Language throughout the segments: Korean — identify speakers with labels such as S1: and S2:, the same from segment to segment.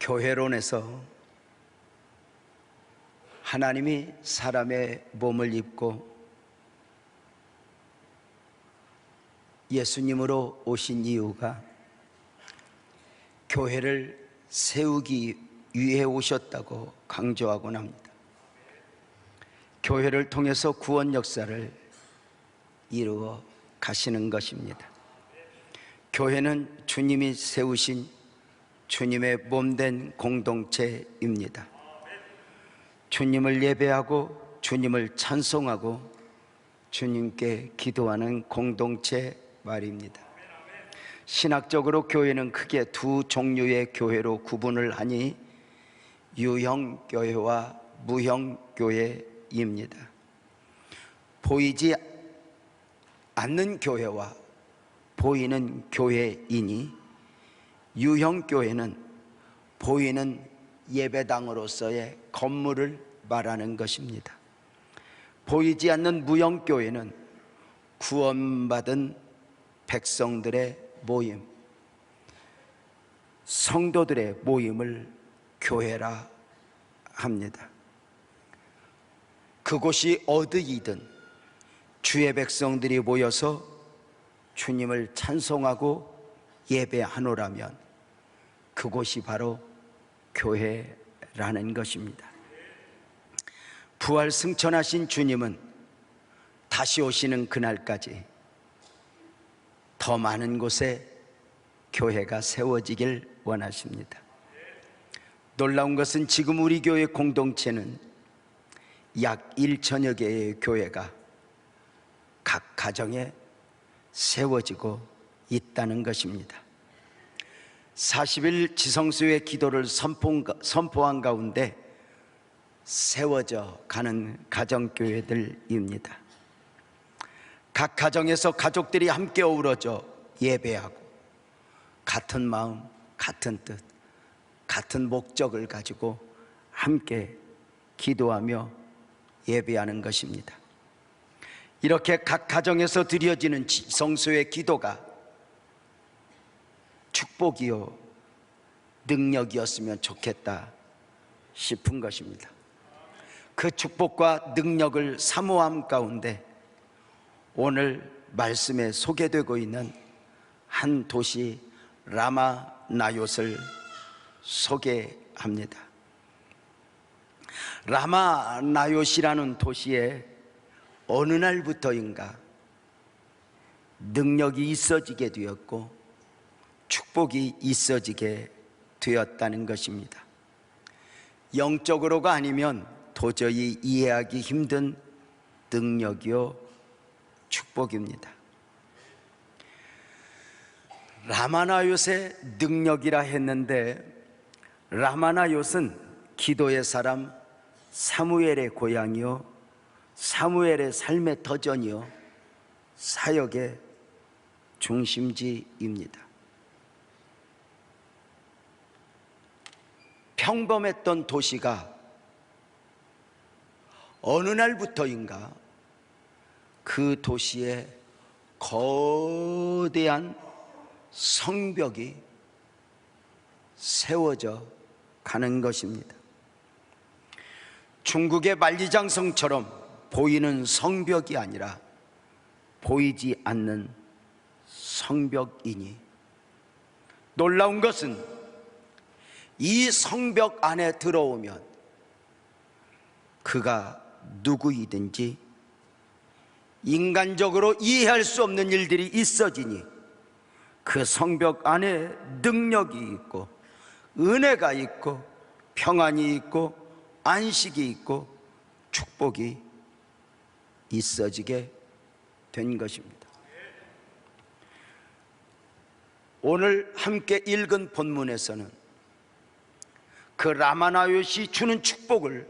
S1: 교회론에서 하나님이 사람의 몸을 입고 예수님으로 오신 이유가 교회를 세우기 위해 오셨다고 강조하곤 합니다. 교회를 통해서 구원 역사를 이루어 가시는 것입니다. 교회는 주님이 세우신 주님의 몸된 공동체입니다. 주님을 예배하고 주님을 찬송하고 주님께 기도하는 공동체 말입니다. 신학적으로 교회는 크게 두 종류의 교회로 구분을 하니 유형교회와 무형교회입니다. 보이지 않는 교회와 보이는 교회이니 유형교회는 보이는 예배당으로서의 건물을 말하는 것입니다. 보이지 않는 무형교회는 구원받은 백성들의 모임, 성도들의 모임을 교회라 합니다. 그곳이 어디이든 주의 백성들이 모여서 주님을 찬송하고 예배하노라면 그곳이 바로 교회라는 것입니다. 부활 승천하신 주님은 다시 오시는 그날까지 더 많은 곳에 교회가 세워지길 원하십니다. 놀라운 것은 지금 우리 교회 공동체는 약 1천여 개의 교회가 각 가정에 세워지고 있다는 것입니다. 40일 지성소의 기도를 선포한 가운데 세워져 가는 가정교회들입니다. 각 가정에서 가족들이 함께 어우러져 예배하고 같은 마음, 같은 뜻, 같은 목적을 가지고 함께 기도하며 예배하는 것입니다. 이렇게 각 가정에서 드려지는 성소의 기도가 축복이요 능력이었으면 좋겠다 싶은 것입니다. 그 축복과 능력을 사모함 가운데 오늘 말씀에 소개되고 있는 한 도시 라마 나얏을 소개합니다. 라마 나얏이라는 도시에 어느 날부터인가 능력이 있어지게 되었고 축복이 있어지게 되었다는 것입니다. 영적으로가 아니면 도저히 이해하기 힘든 능력이요 축복입니다. 라마나얏의 능력이라 했는데 라마나얏은 기도의 사람 사무엘의 고향이요 사무엘의 삶의 터전이요 사역의 중심지입니다. 평범했던 도시가 어느 날부터인가 그 도시에 거대한 성벽이 세워져 가는 것입니다. 중국의 만리장성처럼 보이는 성벽이 아니라 보이지 않는 성벽이니 놀라운 것은 이 성벽 안에 들어오면 그가 누구이든지 인간적으로 이해할 수 없는 일들이 있어지니 그 성벽 안에 능력이 있고 은혜가 있고 평안이 있고 안식이 있고 축복이 있어지게 된 것입니다. 오늘 함께 읽은 본문에서는 그 라마나얏이 주는 축복을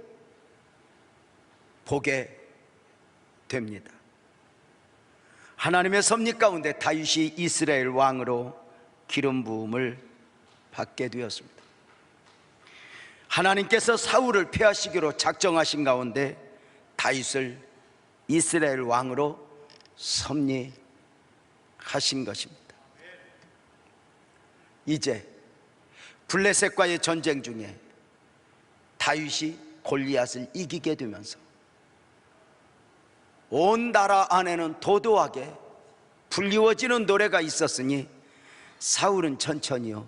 S1: 보게 됩니다. 하나님의 섭리 가운데 다윗이 이스라엘 왕으로 기름 부음을 받게 되었습니다. 하나님께서 사울을 패하시기로 작정하신 가운데 다윗을 이스라엘 왕으로 섭리하신 것입니다. 이제 블레셋과의 전쟁 중에 다윗이 골리앗을 이기게 되면서 온 나라 안에는 도도하게 불리워지는 노래가 있었으니 사울은 천천히요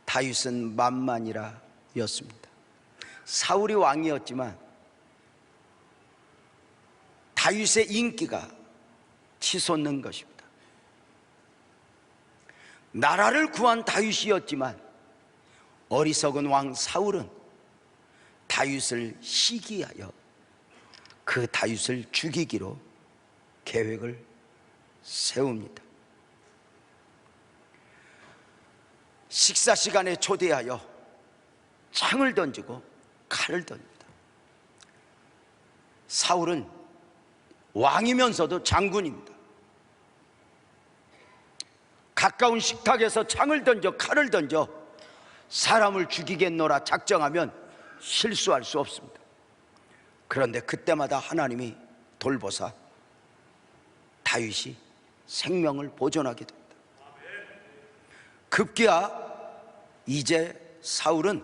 S1: 다윗은 만만이라 였습니다. 사울이 왕이었지만 다윗의 인기가 치솟는 것입니다. 나라를 구한 다윗이었지만 어리석은 왕 사울은 다윗을 시기하여 그 다윗을 죽이기로 계획을 세웁니다. 식사 시간에 초대하여 창을 던지고 칼을 던집니다. 사울은 왕이면서도 장군입니다. 가까운 식탁에서 창을 던져 칼을 던져 사람을 죽이겠노라 작정하면 실수할 수 없습니다. 그런데 그때마다 하나님이 돌보사 다윗이 생명을 보존하게 됩니다. 급기야 이제 사울은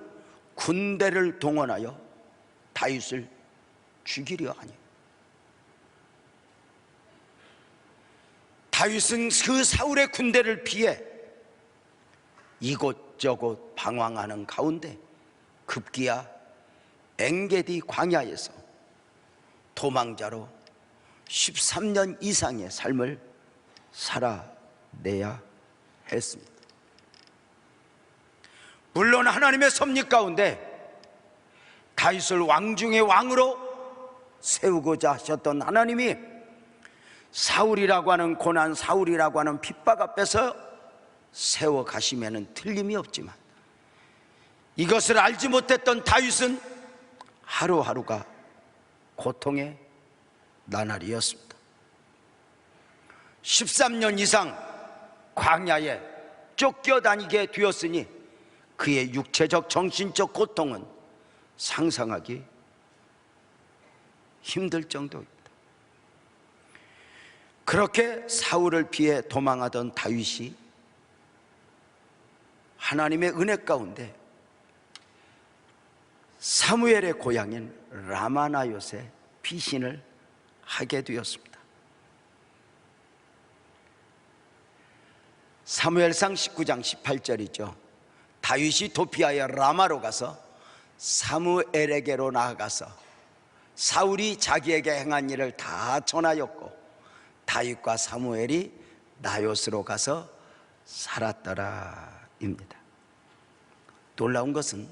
S1: 군대를 동원하여 다윗을 죽이려 하니 다윗은 그 사울의 군대를 피해 이곳저곳 방황하는 가운데 급기야 엥게디 광야에서 도망자로 13년 이상의 삶을 살아내야 했습니다. 물론 하나님의 섭리 가운데 다윗을 왕 중의 왕으로 세우고자 하셨던 하나님이 사울이라고 하는 고난, 사울이라고 하는 핍박 앞에서 세워 가심에는 틀림이 없지만 이것을 알지 못했던 다윗은 하루하루가 고통의 나날이었습니다. 13년 이상 광야에 쫓겨다니게 되었으니 그의 육체적 정신적 고통은 상상하기 힘들 정도입니다. 그렇게 사울을 피해 도망하던 다윗이 하나님의 은혜 가운데 사무엘의 고향인 라마나요새 피신을 하게 되었습니다. 사무엘상 19장 18절이죠. 다윗이 도피하여 라마로 가서 사무엘에게로 나아가서 사울이 자기에게 행한 일을 다 전하였고 다윗과 사무엘이 나요스로 가서 살았더라 입니다. 놀라운 것은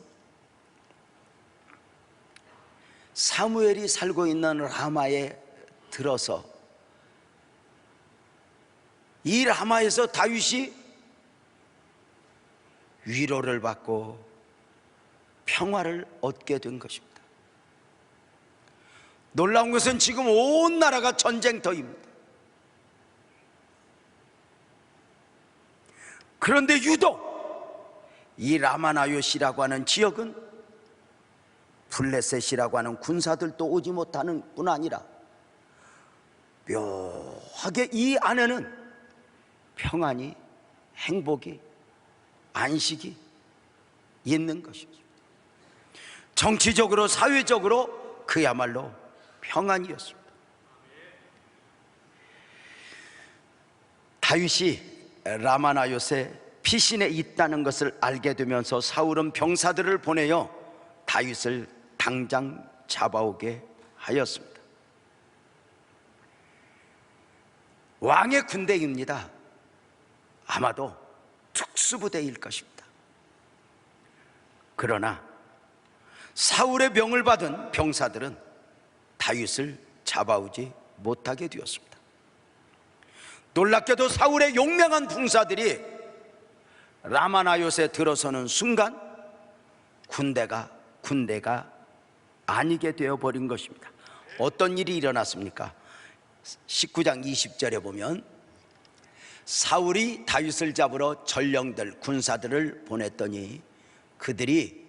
S1: 사무엘이 살고 있는 라마에 들어서 이 라마에서 다윗이 위로를 받고 평화를 얻게 된 것입니다. 놀라운 것은 지금 온 나라가 전쟁터입니다. 그런데 유독 이 라마나요시라고 하는 지역은 블레셋이라고 하는 군사들도 오지 못하는 뿐 아니라 묘하게 이 안에는 평안이, 행복이, 안식이 있는 것입니다. 정치적으로 사회적으로 그야말로 평안이었습니다. 다윗이 라마나요새 피신에 있다는 것을 알게 되면서 사울은 병사들을 보내어 다윗을 당장 잡아오게 하였습니다. 왕의 군대입니다. 아마도 특수부대일 것입니다. 그러나 사울의 명을 받은 병사들은 다윗을 잡아오지 못하게 되었습니다. 놀랍게도 사울의 용맹한 군사들이 라마나요새 들어서는 순간 군대가 아니게 되어버린 것입니다. 어떤 일이 일어났습니까? 19장 20절에 보면 사울이 다윗을 잡으러 전령들 군사들을 보냈더니 그들이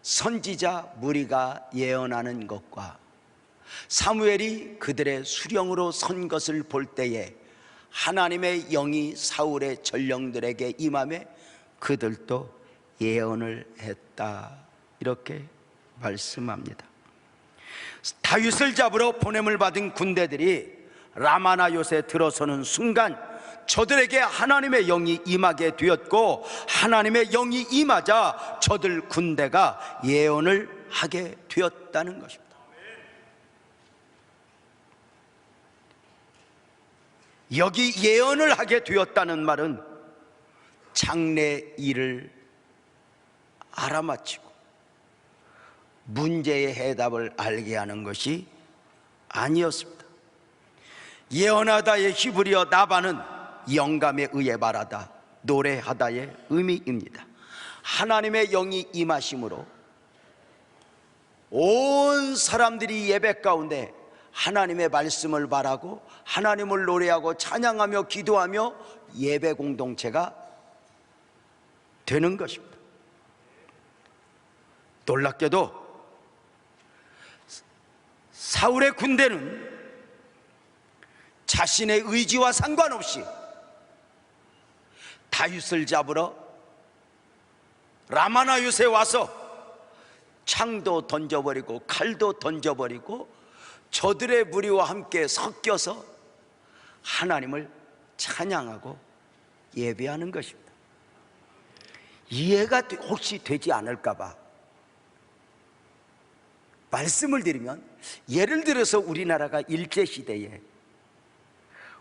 S1: 선지자 무리가 예언하는 것과 사무엘이 그들의 수령으로 선 것을 볼 때에 하나님의 영이 사울의 전령들에게 임하매 그들도 예언을 했다, 이렇게 말씀합니다. 다윗을 잡으러 보냄을 받은 군대들이 라마나 요새 들어서는 순간 저들에게 하나님의 영이 임하게 되었고, 하나님의 영이 임하자 저들 군대가 예언을 하게 되었다는 것입니다. 여기 예언을 하게 되었다는 말은 장래 일을 알아맞히고 문제의 해답을 알게 하는 것이 아니었습니다. 예언하다의 히브리어 나바는 영감에 의해 말하다, 노래하다의 의미입니다. 하나님의 영이 임하심으로 온 사람들이 예배 가운데 하나님의 말씀을 말하고 하나님을 노래하고 찬양하며 기도하며 예배 공동체가 되는 것입니다. 놀랍게도 사울의 군대는 자신의 의지와 상관없이 다윗을 잡으러 라마나요새 와서 창도 던져버리고 칼도 던져버리고 저들의 무리와 함께 섞여서 하나님을 찬양하고 예배하는 것입니다. 이해가 혹시 되지 않을까 봐 말씀을 드리면, 예를 들어서 우리나라가 일제시대에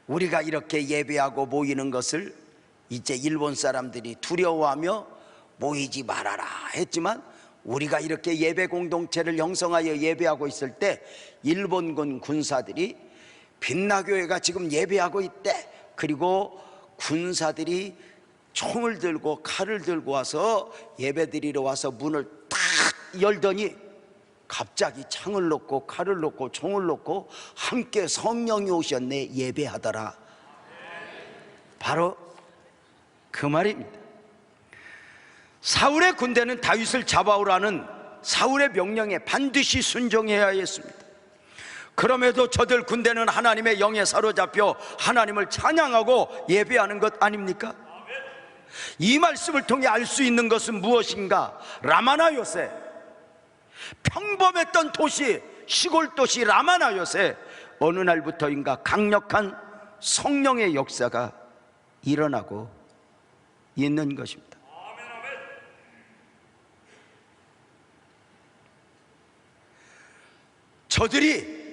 S1: 우리가 이렇게 예배하고 모이는 것을 이제 일본 사람들이 두려워하며 모이지 말아라 했지만, 우리가 이렇게 예배 공동체를 형성하여 예배하고 있을 때 일본군 군사들이 빛나교회가 지금 예배하고 있대, 그리고 군사들이 총을 들고 칼을 들고 와서 예배드리러 와서 문을 딱 열더니 갑자기 창을 놓고 칼을 놓고 총을 놓고 함께 성령이 오셨네, 예배하더라. 바로 그 말입니다. 사울의 군대는 다윗을 잡아오라는 사울의 명령에 반드시 순종해야 했습니다. 그럼에도 저들 군대는 하나님의 영에 사로잡혀 하나님을 찬양하고 예배하는 것 아닙니까? 이 말씀을 통해 알 수 있는 것은 무엇인가? 라마나 요새, 평범했던 도시, 시골 도시 라마나 요새, 어느 날부터인가 강력한 성령의 역사가 일어나고 있는 것입니다. 저들이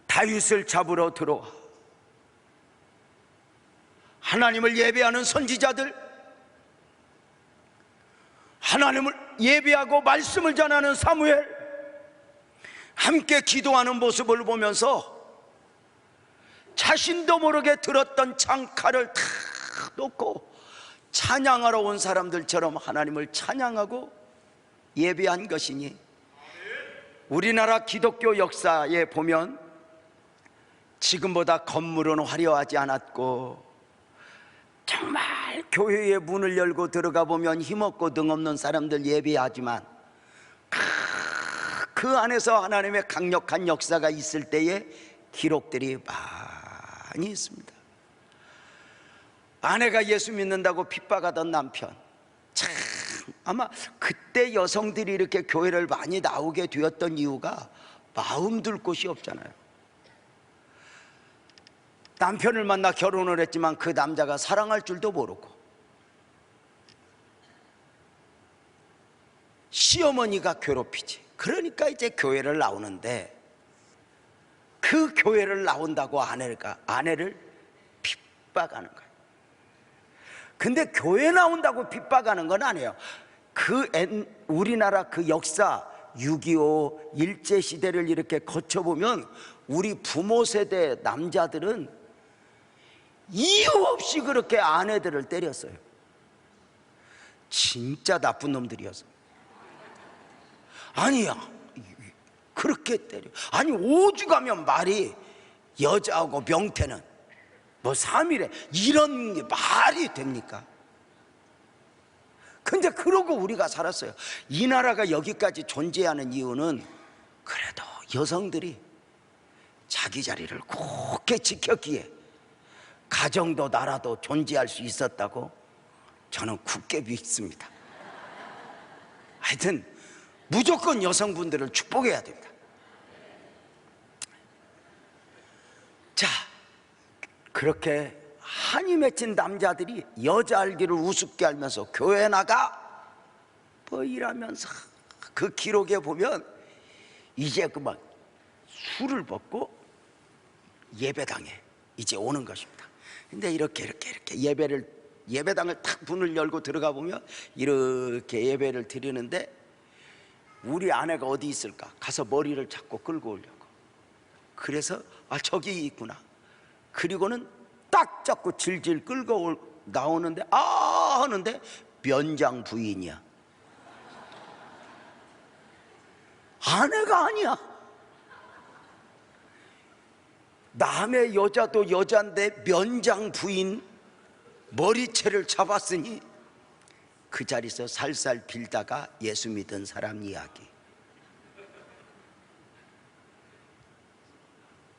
S1: 다윗을 잡으러 들어와 하나님을 예배하는 선지자들, 하나님을 예배하고 말씀을 전하는 사무엘, 함께 기도하는 모습을 보면서 자신도 모르게 들었던 창칼을 다 놓고 찬양하러 온 사람들처럼 하나님을 찬양하고 예배한 것이니, 우리나라 기독교 역사에 보면 지금보다 건물은 화려하지 않았고, 정말 교회의 문을 열고 들어가 보면 힘없고 등없는 사람들 예배하지만 그 안에서 하나님의 강력한 역사가 있을 때의 기록들이 많이 있습니다. 아내가 예수 믿는다고 핍박하던 남편, 참 아마 그때 여성들이 이렇게 교회를 많이 나오게 되었던 이유가 마음 둘 곳이 없잖아요. 남편을 만나 결혼을 했지만 그 남자가 사랑할 줄도 모르고, 시어머니가 괴롭히지. 그러니까 이제 교회를 나오는데, 그 교회를 나온다고 아내를 핍박하는 거예요. 근데 교회 나온다고 핍박하는 건 아니에요. 우리나라 그 역사 6.25 일제시대를 이렇게 거쳐보면 우리 부모 세대 남자들은 이유 없이 그렇게 아내들을 때렸어요. 진짜 나쁜 놈들이었어. 아니야, 그렇게 때려. 아니 오죽하면 말이, 여자하고 명태는 뭐 3일에 이런 게 말이 됩니까? 근데 그러고 우리가 살았어요. 이 나라가 여기까지 존재하는 이유는 그래도 여성들이 자기 자리를 굳게 지켰기에 가정도 나라도 존재할 수 있었다고 저는 굳게 믿습니다. 하여튼 무조건 여성분들을 축복해야 됩니다. 자, 그렇게 한이 맺힌 남자들이 여자 알기를 우습게 알면서 교회 나가 뭐 이러면서 그 기록에 보면 이제 그만 술을 먹고 예배당에 이제 오는 것입니다. 근데 이렇게 예배당을 탁 문을 열고 들어가 보면 이렇게 예배를 드리는데 우리 아내가 어디 있을까? 가서 머리를 잡고 끌고 오려고. 그래서 아, 저기 있구나. 그리고는 딱 잡고 질질 끌고 나오는데 아 하는데 면장 부인이야. 아내가 아니야. 남의 여자도 여잔데 면장 부인 머리채를 잡았으니 그 자리에서 살살 빌다가 예수 믿은 사람 이야기.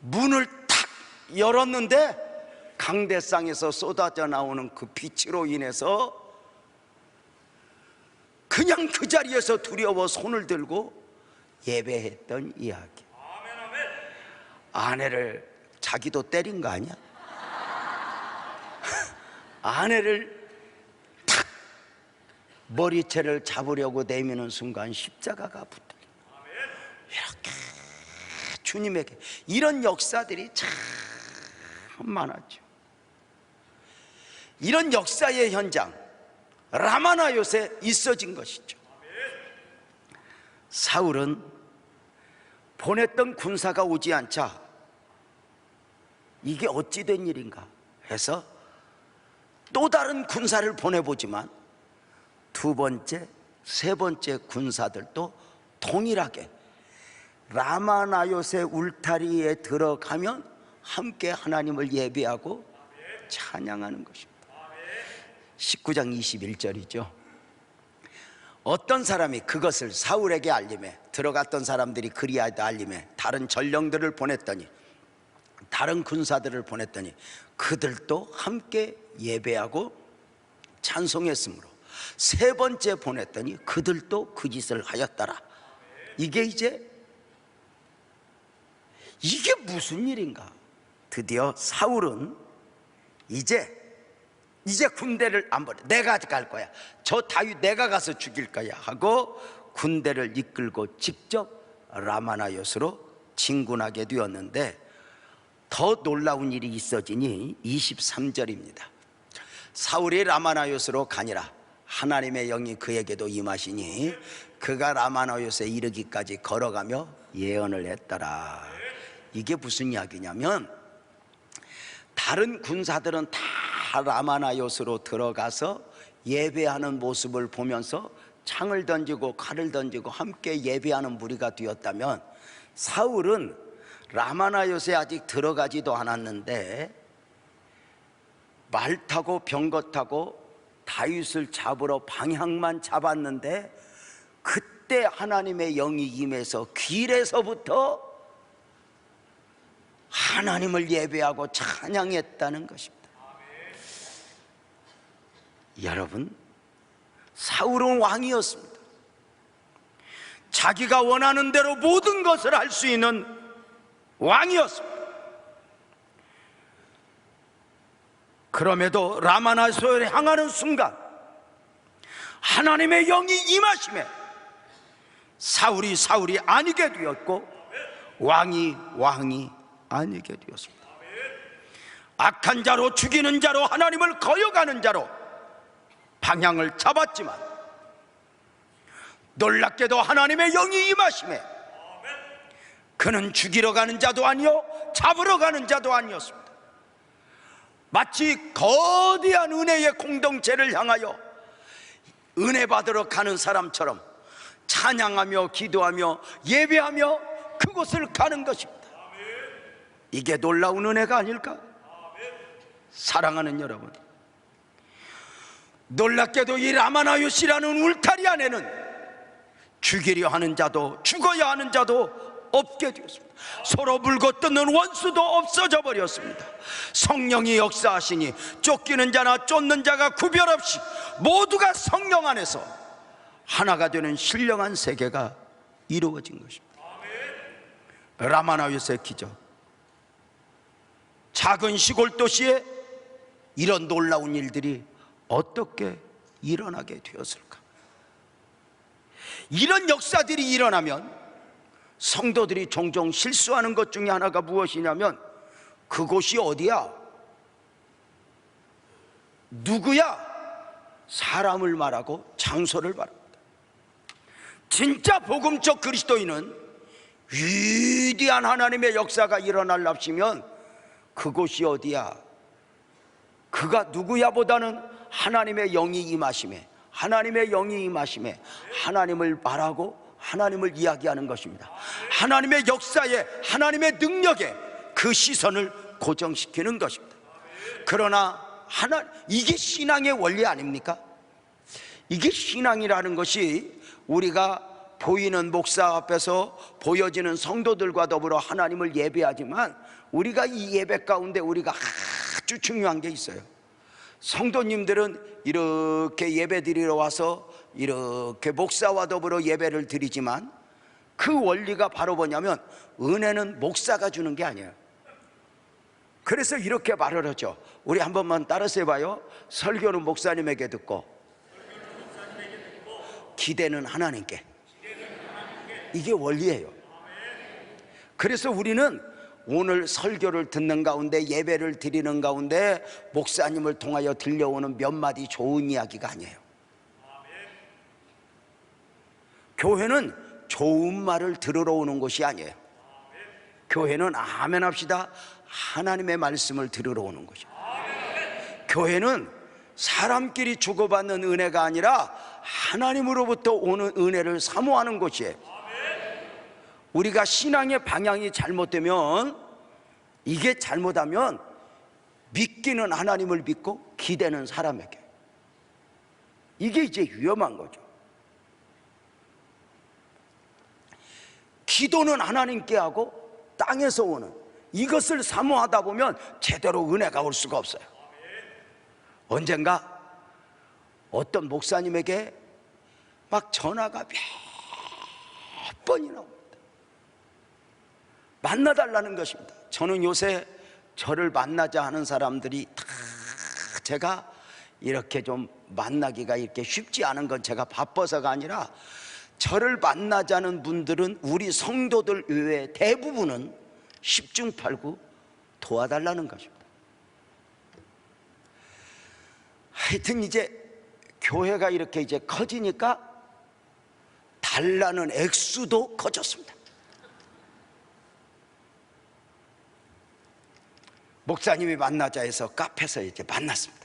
S1: 문을 탁 열었는데 강대상에서 쏟아져 나오는 그 빛으로 인해서 그냥 그 자리에서 두려워 손을 들고 예배했던 이야기. 아내를 자기도 때린 거 아니야? 아내를 탁 머리채를 잡으려고 내미는 순간 십자가가 붙어. 이렇게 주님에게 이런 역사들이 참 많았죠. 이런 역사의 현장 라마나요새 있어진 것이죠. 사울은 보냈던 군사가 오지 않자 이게 어찌 된 일인가 해서 또 다른 군사를 보내보지만 두 번째, 세 번째 군사들도 동일하게 라마나요새 울타리에 들어가면 함께 하나님을 예배하고 찬양하는 것입니다. 19장 21절이죠. 어떤 사람이 그것을 사울에게 알림해 들어갔던 사람들이 그리하여 알림해 다른 전령들을 보냈더니 다른 군사들을 보냈더니 그들도 함께 예배하고 찬송했으므로 세 번째 보냈더니 그들도 그 짓을 하였더라. 이게 무슨 일인가? 드디어 사울은 이제 군대를 안 보내. 내가 갈 거야. 저 다윗 내가 가서 죽일 거야 하고 군대를 이끌고 직접 라마나요스로 진군하게 되었는데 더 놀라운 일이 있어지니 23절입니다. 사울이 라마나요스로 가니라 하나님의 영이 그에게도 임하시니 그가 라마나요스에 이르기까지 걸어가며 예언을 했더라. 이게 무슨 이야기냐면 다른 군사들은 다 라마나요스로 들어가서 예배하는 모습을 보면서 창을 던지고 칼을 던지고 함께 예배하는 무리가 되었다면 사울은 라마나요스에 아직 들어가지도 않았는데 말 타고 병거 타고 다윗을 잡으러 방향만 잡았는데 그때 하나님의 영이 임해서 길에서부터 하나님을 예배하고 찬양했다는 것입니다. 여러분, 사울은 왕이었습니다. 자기가 원하는 대로 모든 것을 할 수 있는 왕이었습니다. 그럼에도 라마나요스에 향하는 순간 하나님의 영이 임하심에 사울이 아니게 되었고 왕이 아니게 되었습니다. 악한 자로 죽이는 자로 하나님을 거역하는 자로 방향을 잡았지만 놀랍게도 하나님의 영이 임하심에 그는 죽이러 가는 자도 아니요 잡으러 가는 자도 아니었습니다. 마치 거대한 은혜의 공동체를 향하여 은혜 받으러 가는 사람처럼 찬양하며 기도하며 예배하며 그곳을 가는 것입니다. 이게 놀라운 은혜가 아닐까? 사랑하는 여러분, 놀랍게도 이 라마나요스라는 울타리 안에는 죽이려 하는 자도 죽어야 하는 자도 없게 되었습니다. 서로 물고 뜯는 원수도 없어져 버렸습니다. 성령이 역사하시니 쫓기는 자나 쫓는 자가 구별 없이 모두가 성령 안에서 하나가 되는 신령한 세계가 이루어진 것입니다. 라마나요스의 기적. 작은 시골 도시에 이런 놀라운 일들이 어떻게 일어나게 되었을까? 이런 역사들이 일어나면 성도들이 종종 실수하는 것 중에 하나가 무엇이냐면, 그곳이 어디야? 누구야? 사람을 말하고 장소를 말합니다. 진짜 복음적 그리스도인은 위대한 하나님의 역사가 일어날랍시면 그곳이 어디야? 그가 누구야 보다는 하나님의 영이 임하심에, 하나님의 영이 임하심에 하나님을 말하고 하나님을 이야기하는 것입니다. 하나님의 역사에, 하나님의 능력에 그 시선을 고정시키는 것입니다. 그러나 이게 신앙의 원리 아닙니까? 이게 신앙이라는 것이 우리가 보이는 목사 앞에서 보여지는 성도들과 더불어 하나님을 예배하지만, 우리가 이 예배 가운데 우리가 아주 중요한 게 있어요. 성도님들은 이렇게 예배 드리러 와서 이렇게 목사와 더불어 예배를 드리지만, 그 원리가 바로 뭐냐면 은혜는 목사가 주는 게 아니에요. 그래서 이렇게 말을 하죠. 우리 한 번만 따라서 해봐요. 설교는 목사님에게 듣고 기대는 하나님께. 이게 원리예요. 그래서 우리는 오늘 설교를 듣는 가운데, 예배를 드리는 가운데 목사님을 통하여 들려오는 몇 마디 좋은 이야기가 아니에요. 교회는 좋은 말을 들으러 오는 곳이 아니에요. 교회는 아멘 합시다, 하나님의 말씀을 들으러 오는 것이에요. 교회는 사람끼리 주고받는 은혜가 아니라 하나님으로부터 오는 은혜를 사모하는 곳이에요. 우리가 신앙의 방향이 잘못되면, 이게 잘못하면 믿기는 하나님을 믿고 기대는 사람에게, 이게 이제 위험한 거죠. 기도는 하나님께 하고 땅에서 오는 이것을 사모하다 보면 제대로 은혜가 올 수가 없어요. 언젠가 어떤 목사님에게 막 전화가 몇 번이나 옵니다. 만나달라는 것입니다. 저는 요새 저를 만나자 하는 사람들이 다 제가 이렇게 좀 만나기가 이렇게 쉽지 않은 건 제가 바빠서가 아니라, 저를 만나자는 분들은 우리 성도들 외에 대부분은 10중 8구 도와달라는 것입니다. 하여튼 이제 교회가 이렇게 이제 커지니까 달라는 액수도 커졌습니다. 목사님이 만나자 해서 카페에서 이제 만났습니다.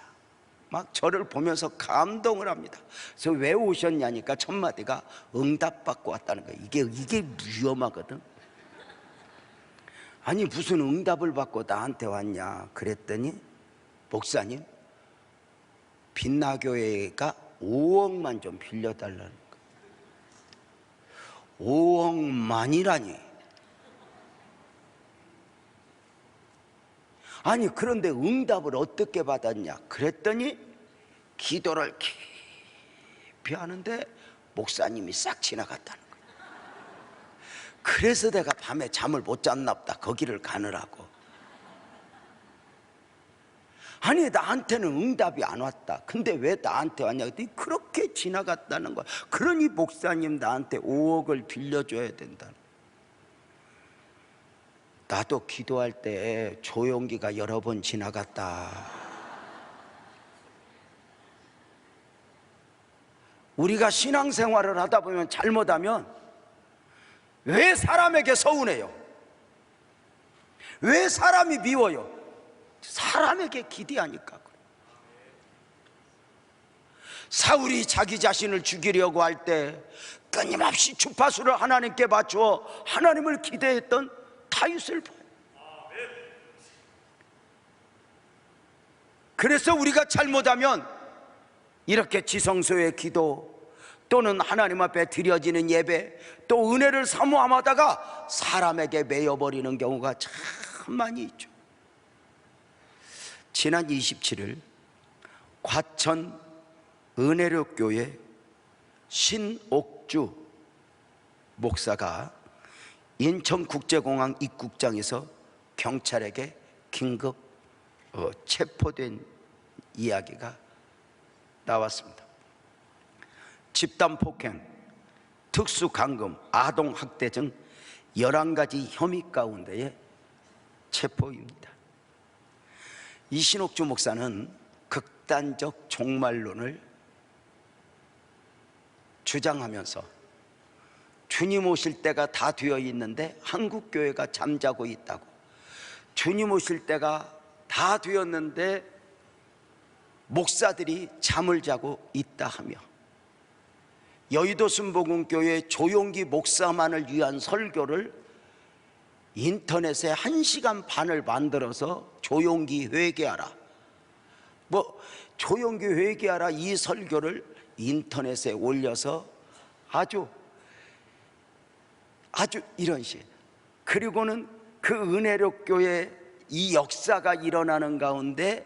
S1: 막 저를 보면서 감동을 합니다. 그래서 왜 오셨냐니까 첫 마디가 응답받고 왔다는 거예요. 이게 위험하거든. 아니 무슨 응답을 받고 나한테 왔냐 그랬더니, 목사님 빛나교회가 5억만 좀 빌려달라는 거예요. 5억만이라니. 아니 그런데 응답을 어떻게 받았냐 그랬더니, 기도를 깊이 하는데 목사님이 싹 지나갔다는 거예요. 그래서 내가 밤에 잠을 못 잤나 보다, 거기를 가느라고. 아니 나한테는 응답이 안 왔다. 근데 왜 나한테 왔냐 그랬더니 그렇게 지나갔다는 거야. 그러니 목사님 나한테 5억을 빌려줘야 된다는 거야. 나도 기도할 때 조용기가 여러 번 지나갔다. 우리가 신앙생활을 하다 보면 잘못하면 왜 사람에게 서운해요? 왜 사람이 미워요? 사람에게 기대하니까. 사울이 자기 자신을 죽이려고 할 때 끊임없이 주파수를 하나님께 맞추어 하나님을 기대했던 다윗을 봐요. 그래서 우리가 잘못하면 이렇게 지성소의 기도, 또는 하나님 앞에 드려지는 예배, 또 은혜를 사모하다가 사람에게 매여버리는 경우가 참 많이 있죠. 지난 27일 과천 은혜로교회 신옥주 목사가 인천국제공항 입국장에서 경찰에게 긴급 체포된 이야기가 나왔습니다. 집단폭행, 특수감금, 아동학대 등 11가지 혐의 가운데에 체포입니다. 이 신옥주 목사는 극단적 종말론을 주장하면서 주님 오실 때가 다 되어 있는데 한국교회가 잠자고 있다고, 주님 오실 때가 다 되었는데 목사들이 잠을 자고 있다 하며, 여의도 순복음교회 조용기 목사만을 위한 설교를 인터넷에 1시간 반을 만들어서 조용기 회개하라, 조용기 회개하라, 이 설교를 인터넷에 올려서 아주 이런 식. 그리고는 그 은혜로교회 이 역사가 일어나는 가운데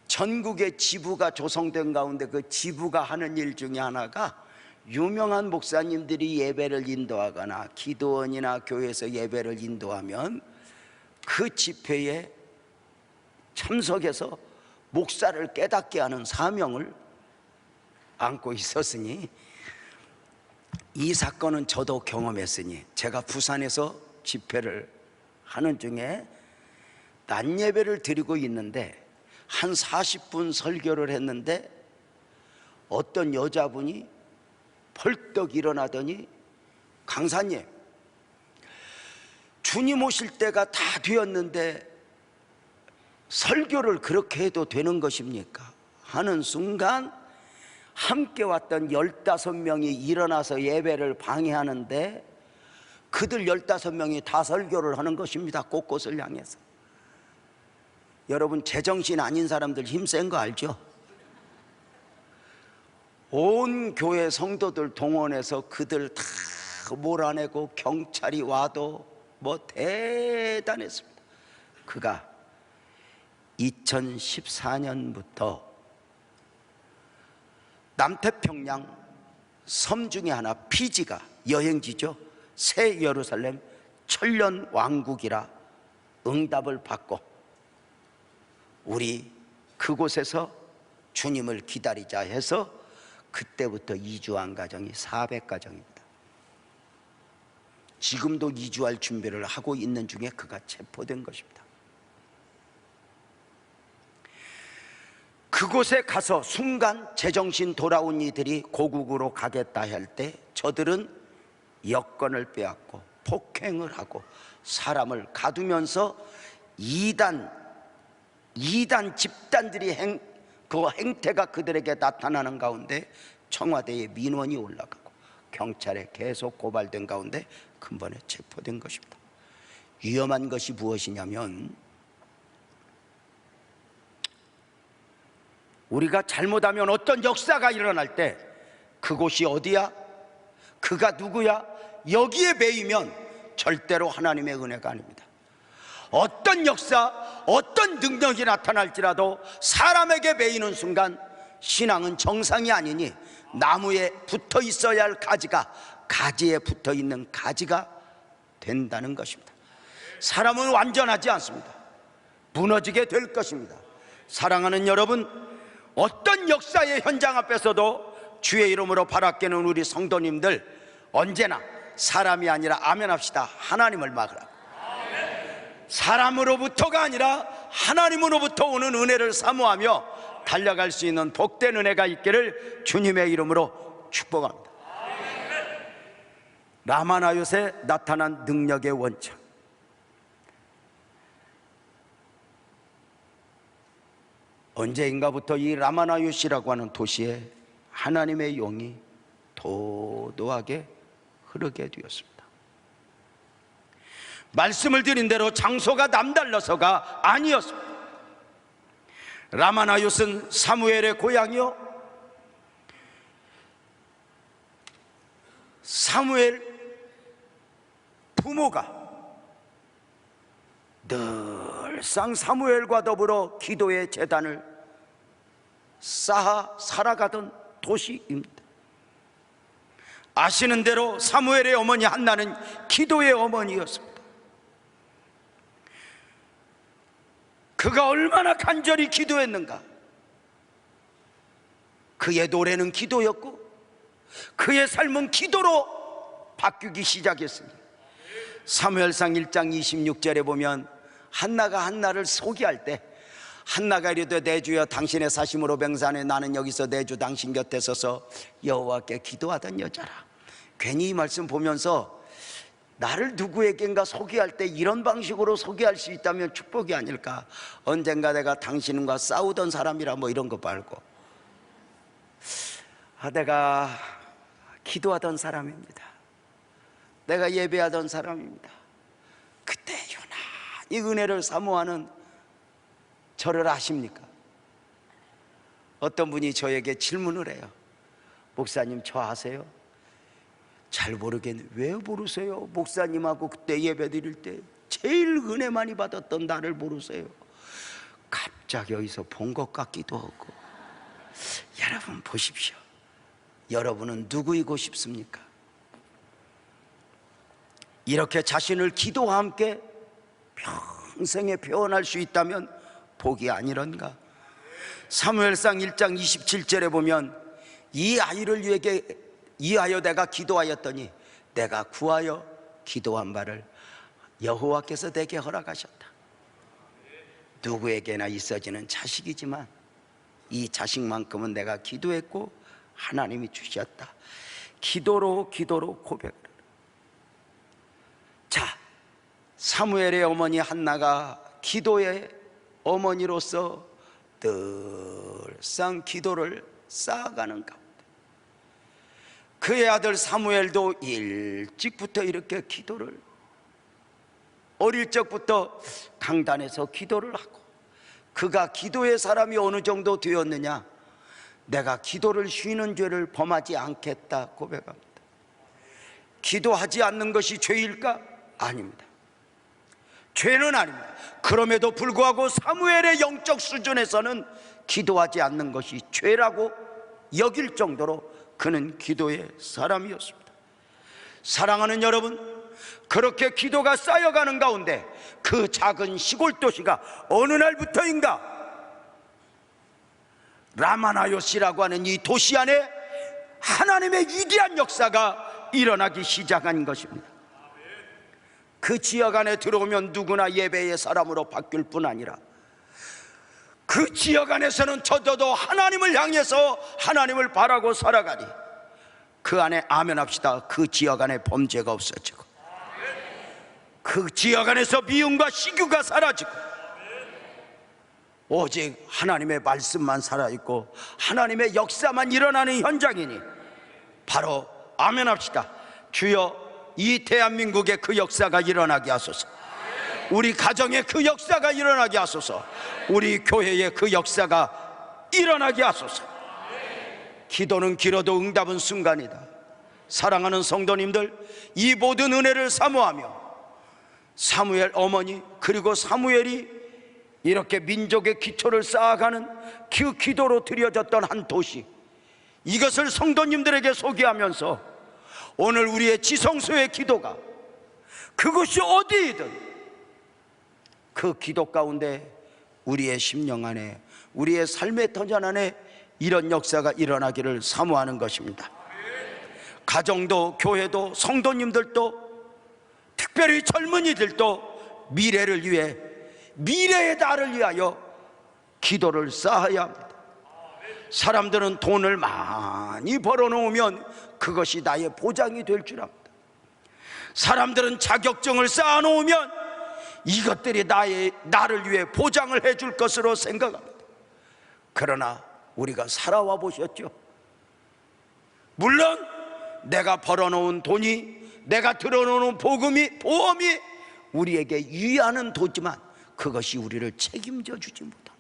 S1: 전국의 지부가 조성된 가운데 그 지부가 하는 일 중에 하나가 유명한 목사님들이 예배를 인도하거나 기도원이나 교회에서 예배를 인도하면 그 집회에 참석해서 목사를 깨닫게 하는 사명을 안고 있었으니, 이 사건은 저도 경험했으니, 제가 부산에서 집회를 하는 중에 낮 예배를 드리고 있는데 한 40분 설교를 했는데 어떤 여자분이 벌떡 일어나더니, 강사님, 주님 오실 때가 다 되었는데 설교를 그렇게 해도 되는 것입니까? 하는 순간 함께 왔던 15명이 일어나서 예배를 방해하는데 그들 15명이 다 설교를 하는 것입니다. 곳곳을 향해서. 여러분, 제정신 아닌 사람들 힘센 거 알죠? 온 교회 성도들 동원해서 그들 다 몰아내고 경찰이 와도 대단했습니다. 그가 2014년부터 남태평양 섬 중에 하나 피지가 여행지죠. 새 예루살렘 천년 왕국이라 응답을 받고 우리 그곳에서 주님을 기다리자 해서 그때부터 이주한 가정이 400가정입니다. 지금도 이주할 준비를 하고 있는 중에 그가 체포된 것입니다. 그곳에 가서 순간 제정신 돌아온 이들이 고국으로 가겠다 할 때 저들은 여권을 빼앗고 폭행을 하고 사람을 가두면서 이단 집단들이 그 행태가 그들에게 나타나는 가운데 청와대에 민원이 올라가고 경찰에 계속 고발된 가운데 근본에 체포된 것입니다. 위험한 것이 무엇이냐면, 우리가 잘못하면 어떤 역사가 일어날 때 그곳이 어디야? 그가 누구야? 여기에 매이면 절대로 하나님의 은혜가 아닙니다. 어떤 역사, 어떤 능력이 나타날지라도 사람에게 매이는 순간 신앙은 정상이 아니니 나무에 붙어 있어야 할 가지가 가지에 붙어 있는 가지가 된다는 것입니다. 사람은 완전하지 않습니다. 무너지게 될 것입니다. 사랑하는 여러분, 어떤 역사의 현장 앞에서도 주의 이름으로 바라께는 우리 성도님들 언제나 사람이 아니라 아멘합시다. 하나님을 막으라. 사람으로부터가 아니라 하나님으로부터 오는 은혜를 사모하며 달려갈 수 있는 복된 은혜가 있기를 주님의 이름으로 축복합니다. 라마나요새 나타난 능력의 원천, 언제인가부터 이 라마나요시라고 하는 도시에 하나님의 용이 도도하게 흐르게 되었습니다. 말씀을 드린 대로 장소가 남달라서가 아니었습니다. 라마나요스는 사무엘의 고향이요, 사무엘 부모가 늘상 사무엘과 더불어 기도의 제단을 쌓아 살아가던 도시입니다. 아시는 대로 사무엘의 어머니 한나는 기도의 어머니였습니다. 그가 얼마나 간절히 기도했는가. 그의 노래는 기도였고 그의 삶은 기도로 바뀌기 시작했습니다. 사무엘상 1장 26절에 보면 한나가 한나를 소개할 때 한나가 이르되 내 주여 당신의 사심으로 맹세하네 나는 여기서 내 주 당신 곁에 서서 여호와께 기도하던 여자라. 괜히 이 말씀 보면서 나를 누구에겐가 소개할 때 이런 방식으로 소개할 수 있다면 축복이 아닐까. 언젠가 내가 당신과 싸우던 사람이라 뭐 이런 거 말고 내가 기도하던 사람입니다. 내가 예배하던 사람입니다. 그때 유난히 은혜를 사모하는 저를 아십니까? 어떤 분이 저에게 질문을 해요. 목사님 저 아세요? 잘 모르겠네. 왜 모르세요? 목사님하고 그때 예배 드릴 때 제일 은혜 많이 받았던 나를 모르세요? 갑자기 어디서 본 것 같기도 하고. 여러분 보십시오. 여러분은 누구이고 싶습니까? 이렇게 자신을 기도와 함께 평생에 표현할 수 있다면 복이 아니런가. 사무엘상 1장 27절에 보면 이 아이를 위하여 내가 기도하였더니 내가 구하여 기도한 바를 여호와께서 내게 허락하셨다. 누구에게나 있어지는 자식이지만 이 자식만큼은 내가 기도했고 하나님이 주셨다. 기도로 고백을. 자, 사무엘의 어머니 한나가 기도의 어머니로서 늘상 기도를 쌓아가는 가운데 그의 아들 사무엘도 일찍부터 이렇게 기도를, 어릴 적부터 강단에서 기도를 하고, 그가 기도의 사람이 어느 정도 되었느냐, 내가 기도를 쉬는 죄를 범하지 않겠다 고백합니다. 기도하지 않는 것이 죄일까? 아닙니다. 죄는 아닙니다. 그럼에도 불구하고 사무엘의 영적 수준에서는 기도하지 않는 것이 죄라고 여길 정도로 그는 기도의 사람이었습니다. 사랑하는 여러분, 그렇게 기도가 쌓여가는 가운데 그 작은 시골 도시가 어느 날부터인가 라마나요시라고 하는 이 도시 안에 하나님의 위대한 역사가 일어나기 시작한 것입니다. 그 지역 안에 들어오면 누구나 예배의 사람으로 바뀔 뿐 아니라 그 지역 안에서는 저도 하나님을 향해서 하나님을 바라고 살아가니 그 안에 아멘합시다. 그 지역 안에 범죄가 없어지고 그 지역 안에서 미움과 시규가 사라지고 오직 하나님의 말씀만 살아있고 하나님의 역사만 일어나는 현장이니 바로 아멘합시다. 주여, 이 대한민국에 그 역사가 일어나게 하소서. 우리 가정에 그 역사가 일어나게 하소서. 우리 교회에 그 역사가 일어나게 하소서. 기도는 길어도 응답은 순간이다. 사랑하는 성도님들, 이 모든 은혜를 사모하며 사무엘 어머니 그리고 사무엘이 이렇게 민족의 기초를 쌓아가는 그 기도로 드려졌던 한 도시, 이것을 성도님들에게 소개하면서 오늘 우리의 지성소의 기도가 그것이 어디이든 그 기도 가운데 우리의 심령 안에, 우리의 삶의 터전 안에 이런 역사가 일어나기를 사모하는 것입니다. 가정도 교회도 성도님들도 특별히 젊은이들도 미래를 위해, 미래의 나를 위하여 기도를 쌓아야 합니다. 사람들은 돈을 많이 벌어놓으면 그것이 나의 보장이 될 줄 압니다. 사람들은 자격증을 쌓아놓으면 이것들이 나를 위해 보장을 해줄 것으로 생각합니다. 그러나 우리가 살아와 보셨죠? 물론 내가 벌어놓은 돈이, 내가 들어놓은 보험이 우리에게 유의하는 도지만 그것이 우리를 책임져 주지 못합니다.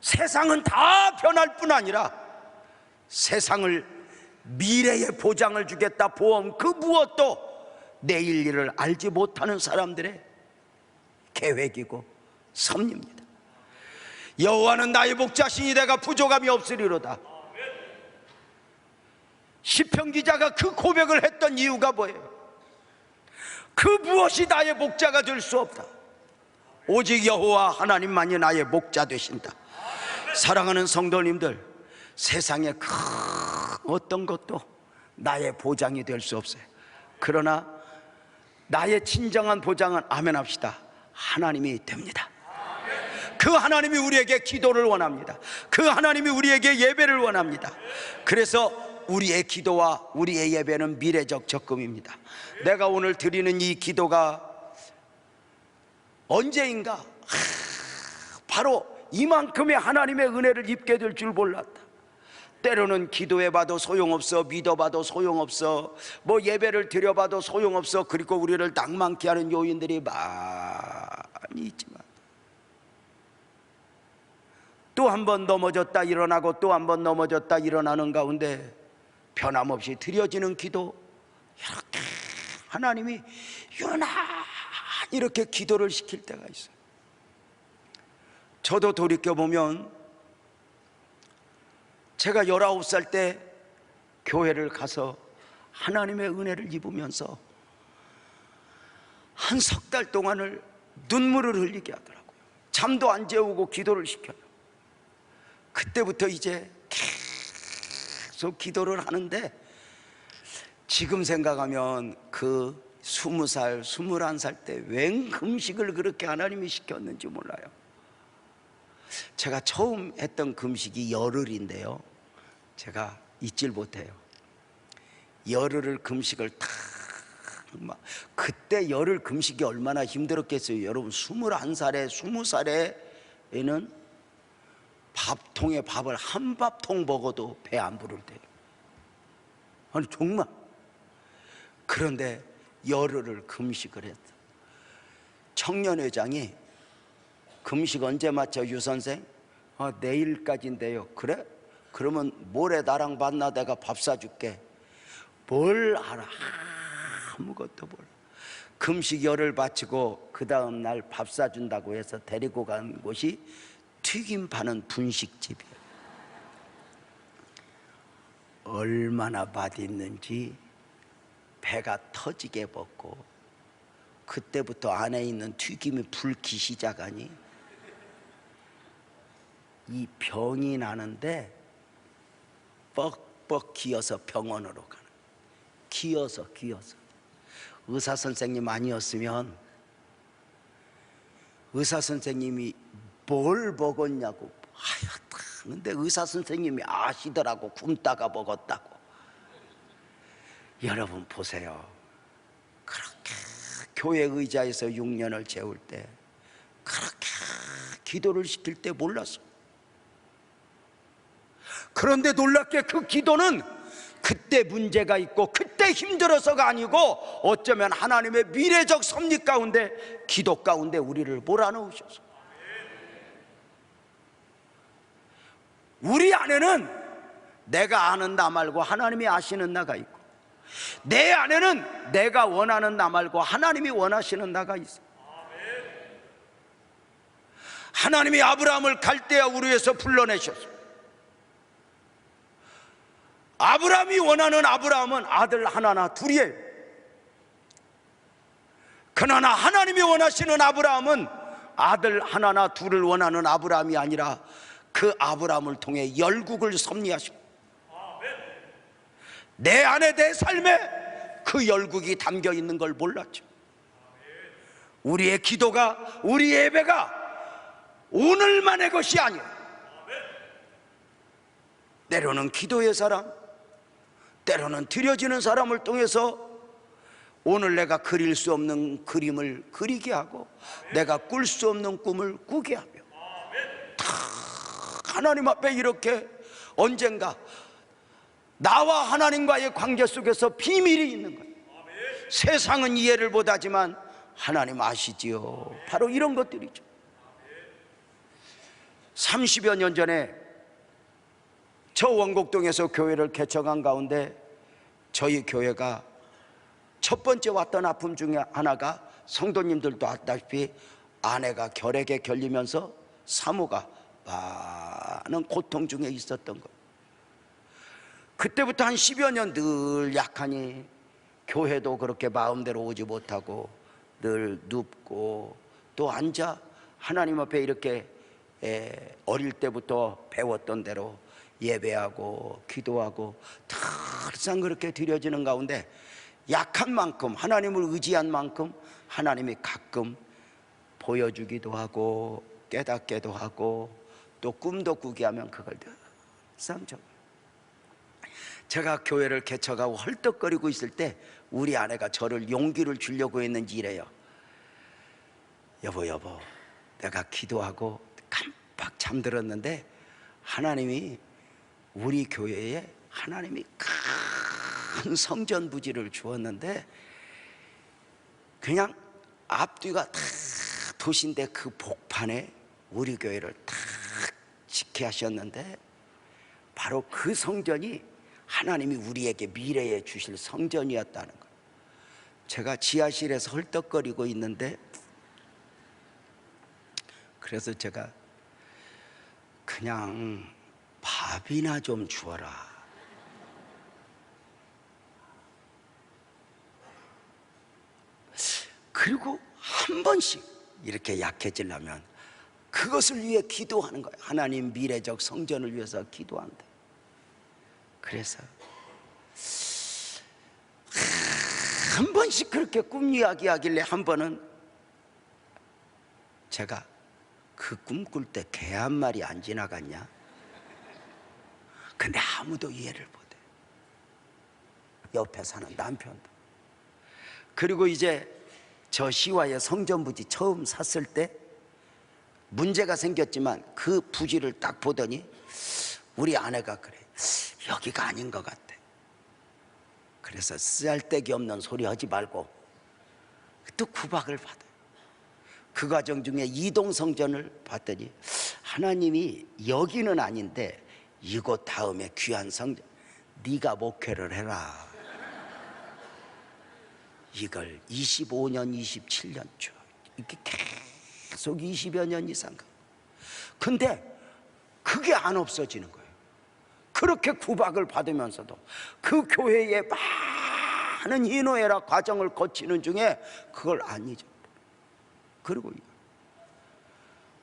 S1: 세상은 다 변할 뿐 아니라 세상을, 미래의 보장을 주겠다, 보험 그 무엇도 내일 일을 알지 못하는 사람들의 계획이고 섭리입니다. 여호와는 나의 목자시니 내가 부족함이 없으리로다. 시편 기자가 그 고백을 했던 이유가 뭐예요? 그 무엇이 나의 목자가 될 수 없다. 오직 여호와 하나님만이 나의 목자 되신다. 사랑하는 성도님들, 세상에 그 어떤 것도 나의 보장이 될 수 없어요. 그러나 나의 진정한 보장은, 아멘 합시다, 하나님이 됩니다. 그 하나님이 우리에게 기도를 원합니다. 그 하나님이 우리에게 예배를 원합니다. 그래서 우리의 기도와 우리의 예배는 미래적 적금입니다. 내가 오늘 드리는 이 기도가 언제인가 바로 이만큼의 하나님의 은혜를 입게 될 줄 몰랐다. 때로는 기도해봐도 소용없어, 믿어봐도 소용없어, 뭐 예배를 드려봐도 소용없어. 그리고 우리를 낭만케 하는 요인들이 많이 있지만 또 한 번 넘어졌다 일어나고 또 한 번 넘어졌다 일어나는 가운데 변함없이 드려지는 기도, 이렇게 하나님이 유난히 이렇게 기도를 시킬 때가 있어요. 저도 돌이켜보면 제가 19살 때 교회를 가서 하나님의 은혜를 입으면서 한 석 달 동안을 눈물을 흘리게 하더라고요. 잠도 안 재우고 기도를 시켜요. 그때부터 이제 계속 기도를 하는데, 지금 생각하면 그 20살, 21살 때 웬 금식을 그렇게 하나님이 시켰는지 몰라요. 제가 처음 했던 금식이 열흘인데요, 제가 잊질 못해요. 열흘을 금식을 막, 그때 열흘 금식이 얼마나 힘들었겠어요. 여러분, 21살에 20살에는 밥통에 밥을 한 밥통 먹어도 배 안 부를 때요. 아니 정말. 그런데 열흘을 금식을 했다. 청년회장이 금식 언제 마쳐 유 선생? 내일까지인데요. 그래? 그러면 모레 나랑 만나, 내가 밥 사줄게. 뭘 알아? 아무것도 몰라. 금식 열흘 바치고 그 다음 날 밥 사준다고 해서 데리고 간 곳이 튀김 파는 분식집이에요. 얼마나 맛있는지 배가 터지게 먹고, 그때부터 안에 있는 튀김이 불기 시작하니 이 병이 나는데 뻑뻑 기어서 병원으로 가는, 기어서 의사 선생님 아니었으면, 의사 선생님이 뭘 먹었냐고 하였다. 근데 의사 선생님이 아시더라고, 굶다가 먹었다고. 여러분 보세요. 그렇게 교회 의자에서 6년을 재울 때, 그렇게 기도를 시킬 때 몰랐어. 그런데 놀랍게 그 기도는 그때 문제가 있고 그때 힘들어서가 아니고, 어쩌면 하나님의 미래적 섭리 가운데, 기도 가운데 우리를 몰아넣으셔서, 우리 안에는 내가 아는 나 말고 하나님이 아시는 나가 있고, 내 안에는 내가 원하는 나 말고 하나님이 원하시는 나가 있어. 하나님이 아브라함을 갈대아 우르에서 불러내셨어. 아브라함이 원하는 아브라함은 아들 하나나 둘이에요. 그러나 하나님이 원하시는 아브라함은 아들 하나나 둘을 원하는 아브라함이 아니라 그 아브라함을 통해 열국을 섭리하시고, 내 안에, 내 삶에 그 열국이 담겨 있는 걸 몰랐죠. 우리의 기도가, 우리의 예배가 오늘만의 것이 아니에요. 때로는 기도의 사람, 때로는 드려지는 사람을 통해서 오늘 내가 그릴 수 없는 그림을 그리게 하고, 내가 꿀 수 없는 꿈을 꾸게 하며, 다 하나님 앞에 이렇게 언젠가 나와 하나님과의 관계 속에서 비밀이 있는 거예요. 세상은 이해를 못하지만 하나님 아시지요. 바로 이런 것들이죠. 30여 년 전에 저 원곡동에서 교회를 개척한 가운데 저희 교회가 첫 번째 왔던 아픔 중에 하나가, 성도님들도 알다시피 아내가 결핵에 걸리면서 사모가 많은 고통 중에 있었던 것. 그때부터 한 10여 년 늘 약하니 교회도 그렇게 마음대로 오지 못하고 늘 눕고, 또 앉아 하나님 앞에 이렇게 어릴 때부터 배웠던 대로 예배하고 기도하고 항상 그렇게 드려지는 가운데 약한 만큼, 하나님을 의지한 만큼 하나님이 가끔 보여주기도 하고 깨닫게도 하고 또 꿈도 꾸게 하면 그걸 항상 제가 교회를 개척하고 헐떡거리고 있을 때 우리 아내가 저를 용기를 주려고 했는지 이래요. 여보 내가 기도하고 깜빡 잠들었는데 하나님이 우리 교회에 하나님이 큰 성전 부지를 주었는데 그냥 앞뒤가 다 도시인데 그 복판에 우리 교회를 다 짓게 하셨는데 바로 그 성전이 하나님이 우리에게 미래에 주실 성전이었다는 것. 제가 지하실에서 헐떡거리고 있는데 그래서 제가 그냥 밥이나 좀 주어라. 그리고 한 번씩 이렇게 약해지려면 그것을 위해 기도하는 거예요. 하나님 미래적 성전을 위해서 기도한다. 그래서 한 번씩 그렇게 꿈 이야기하길래 한 번은 제가 그 꿈 꿀 때 개 한 마리 안 지나갔냐? 근데 아무도 이해를 못해. 옆에 사는 남편도. 그리고 이제 저 시와의 성전 부지 처음 샀을 때 문제가 생겼지만 그 부지를 딱 보더니 우리 아내가 그래, 여기가 아닌 것 같아. 그래서 쓰잘데기 없는 소리 하지 말고 또 구박을 받아요. 그 과정 중에 이동 성전을 봤더니 하나님이 여기는 아닌데 이곳 다음에 귀한 성전 네가 목회를 해라. 이걸 25년 27년 쭉 이렇게 계속 20여 년 이상. 근데 그게 안 없어지는 거예요. 그렇게 구박을 받으면서도 그 교회에 많은 희노애락 과정을 거치는 중에 그걸 안 잊어.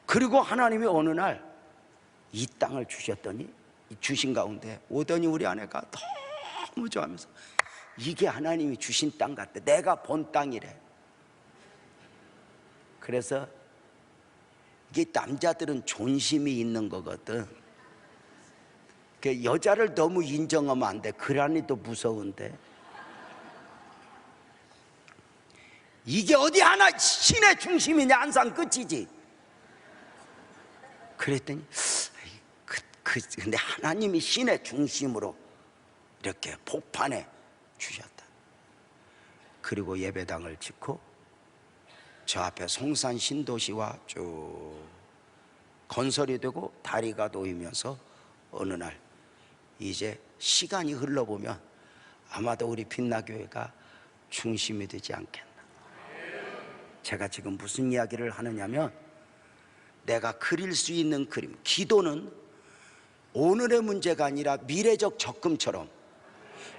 S1: 그리고 하나님이 어느 날 이 땅을 주셨더니 주신 가운데 오더니 우리 아내가 너무 좋아하면서 이게 하나님이 주신 땅 같대. 내가 본 땅이래. 그래서 이게 남자들은 존심이 있는 거거든. 여자를 너무 인정하면 안 돼. 그러니 또 무서운데. 이게 어디 하나 신의 중심이냐? 항상 끝이지. 그랬더니 근데 하나님이 신의 중심으로 이렇게 복판에 주셨다. 그리고 예배당을 짓고 저 앞에 송산 신도시와 쭉 건설이 되고 다리가 놓이면서 어느 날 이제 시간이 흘러보면 아마도 우리 빛나교회가 중심이 되지 않겠나. 제가 지금 무슨 이야기를 하느냐면 내가 그릴 수 있는 그림, 기도는 오늘의 문제가 아니라 미래적 적금처럼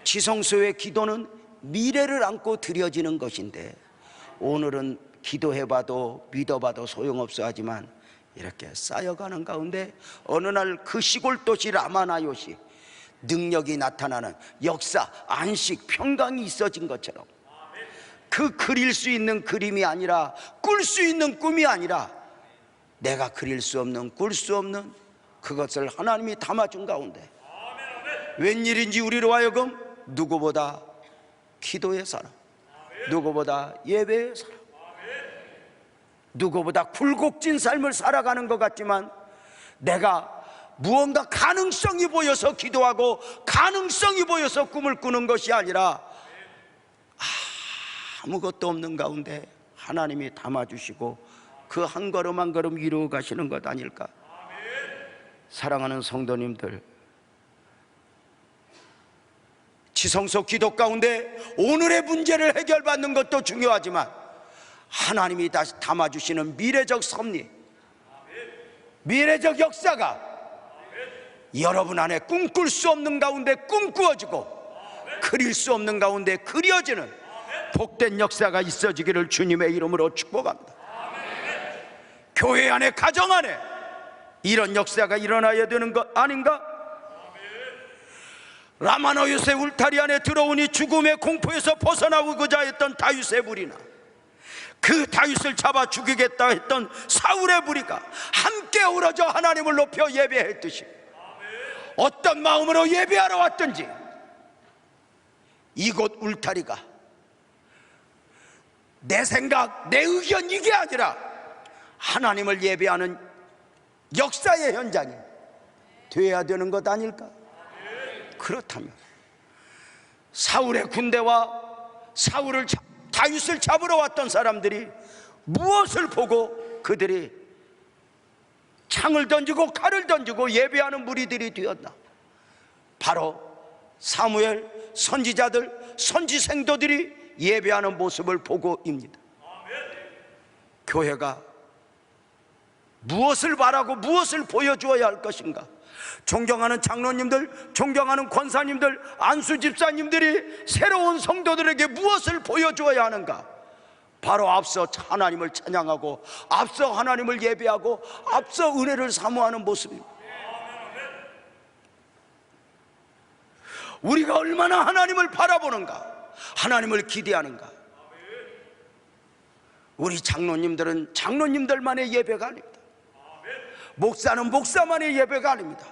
S1: 지성소의 기도는 미래를 안고 드려지는 것인데 오늘은 기도해봐도 믿어봐도 소용없어 하지만 이렇게 쌓여가는 가운데 어느 날 그 시골 도시 라마나요시 능력이 나타나는 역사, 안식, 평강이 있어진 것처럼 그 그릴 수 있는 그림이 아니라 꿀 수 있는 꿈이 아니라 내가 그릴 수 없는 꿀 수 없는 그것을 하나님이 담아준 가운데 웬일인지 우리로 하여금 누구보다 기도의 사람, 누구보다 예배의 사람, 누구보다 굴곡진 삶을 살아가는 것 같지만 내가 무언가 가능성이 보여서 기도하고 가능성이 보여서 꿈을 꾸는 것이 아니라 아무것도 없는 가운데 하나님이 담아주시고 그 한 걸음 한 걸음 이루어 가시는 것 아닐까. 사랑하는 성도님들, 지성소 기도 가운데 오늘의 문제를 해결받는 것도 중요하지만 하나님이 다시 담아주시는 미래적 섭리, 미래적 역사가 여러분 안에 꿈꿀 수 없는 가운데 꿈꾸어지고 그릴 수 없는 가운데 그려지는 복된 역사가 있어지기를 주님의 이름으로 축복합니다. 교회 안에, 가정 안에 이런 역사가 일어나야 되는 것 아닌가? 라마노 요셉 울타리 안에 들어오니 죽음의 공포에서 벗어나고자 했던 다윗의 무리나 그 다윗을 잡아 죽이겠다 했던 사울의 무리가 함께 어우러져 하나님을 높여 예배했듯이 어떤 마음으로 예배하러 왔든지 이곳 울타리가 내 생각, 내 의견 이게 아니라 하나님을 예배하는 역사의 현장이 되어야 되는 것 아닐까? 그렇다면 사울의 군대와 다윗을 잡으러 왔던 사람들이 무엇을 보고 그들이 창을 던지고 칼을 던지고 예배하는 무리들이 되었나? 바로 사무엘, 선지자들, 선지생도들이 예배하는 모습을 보고입니다. 교회가 무엇을 바라고 무엇을 보여주어야 할 것인가? 존경하는 장로님들, 존경하는 권사님들, 안수 집사님들이 새로운 성도들에게 무엇을 보여주어야 하는가? 바로 앞서 하나님을 찬양하고 앞서 하나님을 예배하고 앞서 은혜를 사모하는 모습입니다. 우리가 얼마나 하나님을 바라보는가, 하나님을 기대하는가. 우리 장로님들은 장로님들만의 예배가 아닙니다. 목사는 목사만의 예배가 아닙니다.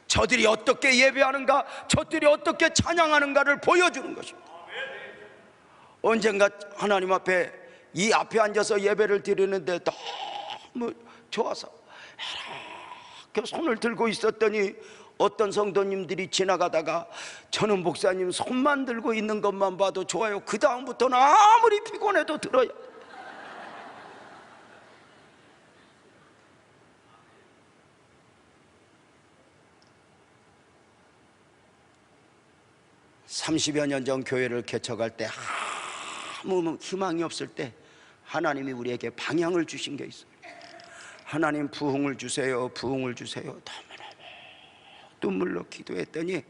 S1: 저들이 어떻게 예배하는가, 저들이 어떻게 찬양하는가를 보여주는 것입니다. 언젠가 하나님 앞에 이 앞에 앉아서 예배를 드리는데 너무 좋아서 이렇게 손을 들고 있었더니 어떤 성도님들이 지나가다가 저는 목사님 손만 들고 있는 것만 봐도 좋아요, 그 다음부터는 아무리 피곤해도 들어요. (30여 년) 전 교회를 개척할 때 아무 희망이 없을 때 하나님이 우리에게 방향을 주신 게 있어요. 하나님 부흥을 주세요, 부흥을 주세요. 눈물로 기도했더니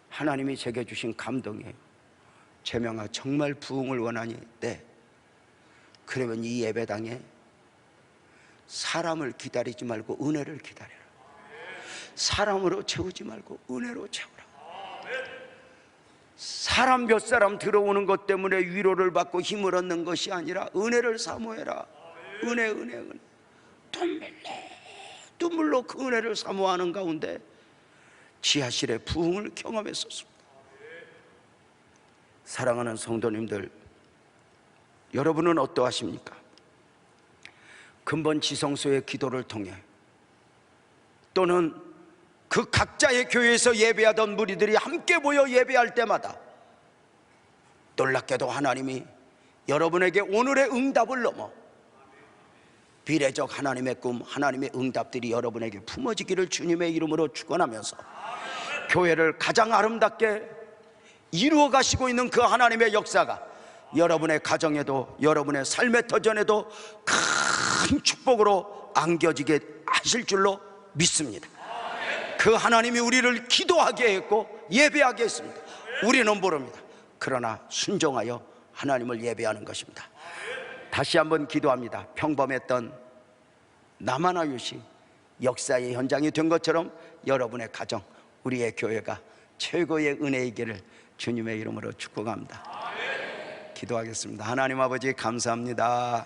S1: 하나님이 제게 주신 감동이에요. 재명아, 정말 부흥을 원하니? 네. 그러면 이 예배당에 사람을 기다리지 말고 은혜를 기다려라. 사람으로 채우지 말고 은혜로 채우라. 사람 몇 사람 들어오는 것 때문에 위로를 받고 힘을 얻는 것이 아니라 은혜를 사모해라. 은혜, 은혜, 은혜. 눈물로 그 은혜를 사모하는 가운데 지하실의 부흥을 경험했었습니다. 사랑하는 성도님들, 여러분은 어떠하십니까? 근본 지성소의 기도를 통해 또는 그 각자의 교회에서 예배하던 무리들이 함께 모여 예배할 때마다 놀랍게도 하나님이 여러분에게 오늘의 응답을 넘어 비례적 하나님의 꿈, 하나님의 응답들이 여러분에게 품어지기를 주님의 이름으로 축원하면서 교회를 가장 아름답게 이루어 가시고 있는 그 하나님의 역사가 여러분의 가정에도 여러분의 삶의 터전에도 큰 축복으로 안겨지게 하실 줄로 믿습니다. 그 하나님이 우리를 기도하게 했고 예배하게 했습니다. 우리는 모릅니다. 그러나 순종하여 하나님을 예배하는 것입니다. 다시 한번 기도합니다. 평범했던 남하나요시 역사의 현장이 된 것처럼 여러분의 가정, 우리의 교회가 최고의 은혜이기를 주님의 이름으로 축복합니다. 기도하겠습니다. 하나님 아버지 감사합니다.